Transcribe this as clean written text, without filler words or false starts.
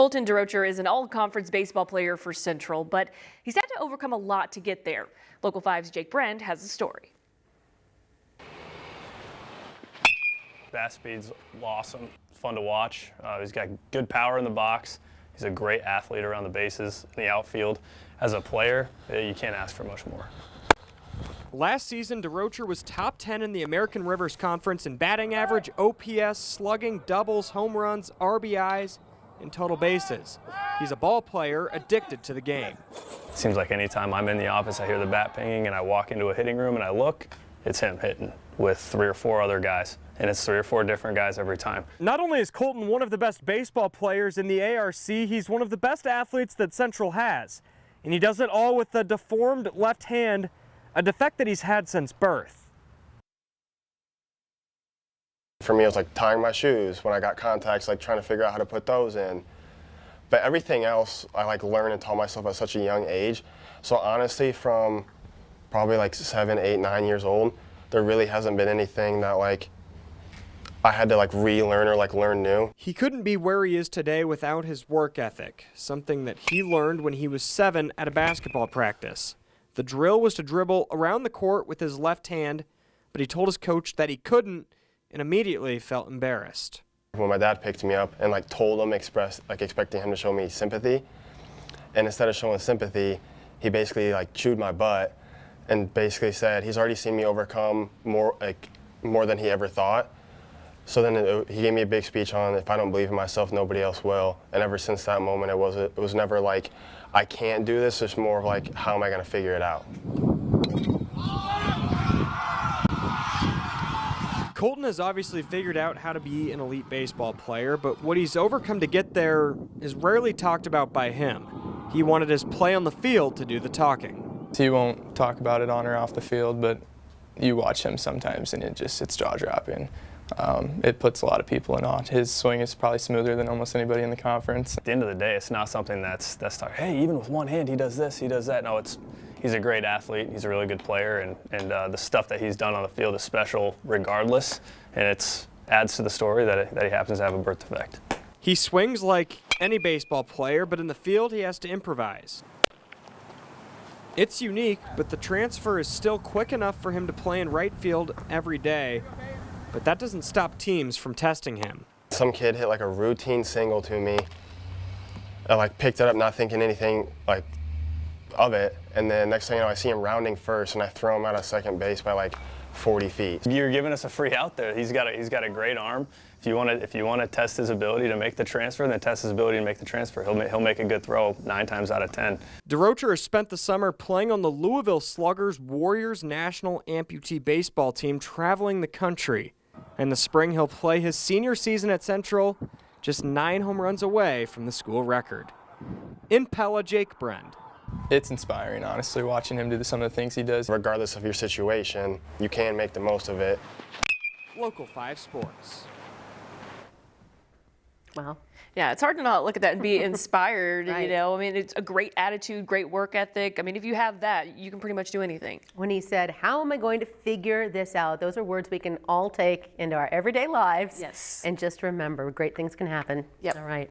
Colton DeRocher is an all-conference baseball player for Central, but he's had to overcome a lot to get there. Local 5's Jake Brand has the story. Bat speed's awesome. It's fun to watch. He's got good power in the box. He's a great athlete around the bases, in the outfield. As a player, you can't ask for much more. Last season, DeRocher was top 10 in the American Rivers Conference in batting average, OPS, slugging, doubles, home runs, RBIs, and total bases. He's a ball player addicted to the game. It seems like anytime I'm in the office, I hear the bat pinging and I walk into a hitting room and I look, it's him hitting with 3 or 4 other guys. And it's 3 or 4 different guys every time. Not only is Colton one of the best baseball players in the ARC, he's one of the best athletes that Central has. And he does it all with a deformed left hand, a defect that he's had since birth. For me, it was like tying my shoes. When I got contacts, like trying to figure out how to put those in. But everything else, I like learned and taught myself at such a young age. So honestly, from probably like 7, 8, 9 years old, there really hasn't been anything that like I had to like relearn or like learn new. He couldn't be where he is today without his work ethic, something that he learned when he was 7 at a basketball practice. The drill was to dribble around the court with his left hand, but he told his coach that he couldn't and immediately felt embarrassed. When my dad picked me up and like told him, expecting him to show me sympathy, and instead of showing sympathy, he basically like chewed my butt and basically said he's already seen me overcome more than he ever thought. So then he gave me a big speech on if I don't believe in myself, nobody else will. And ever since that moment, it was never like I can't do this. It's more of like how am I going to figure it out. Colton has obviously figured out how to be an elite baseball player, but what he's overcome to get there is rarely talked about by him. He wanted his play on the field to do the talking. He won't talk about it on or off the field, but you watch him sometimes and it's jaw-dropping. It puts a lot of people in awe. His swing is probably smoother than almost anybody in the conference. At the end of the day, it's not something that's like, hey, even with one hand, he does this, he does that. No, he's a great athlete. He's a really good player, and the stuff that he's done on the field is special regardless, and it adds to the story that he happens to have a birth defect. He swings like any baseball player, but in the field, he has to improvise. It's unique, but the transfer is still quick enough for him to play in right field every day. But that doesn't stop teams from testing him. Some kid hit like a routine single to me. I like picked it up not thinking anything like of it, and then next thing you know I see him rounding first and I throw him out of second base by like 40 feet. You're giving us a free out there. He's got a great arm. If you want to test his ability to make the transfer, then test his ability to make the transfer. He'll make a good throw 9 times out of 10. DeRocher has spent the summer playing on the Louisville Sluggers Warriors national amputee baseball team, traveling the country. In the spring, he'll play his senior season at Central, just 9 home runs away from the school record. In Pella, Jake Brand. It's inspiring, honestly, watching him do some of the things he does. Regardless of your situation, you can make the most of it. Local 5 Sports. Wow. Yeah, it's hard to not look at that and be inspired, Right. you know. I mean, it's a great attitude, great work ethic. I mean, if you have that, you can pretty much do anything. When he said, how am I going to figure this out? Those are words we can all take into our everyday lives. Yes. And just remember, great things can happen. Yep. All right.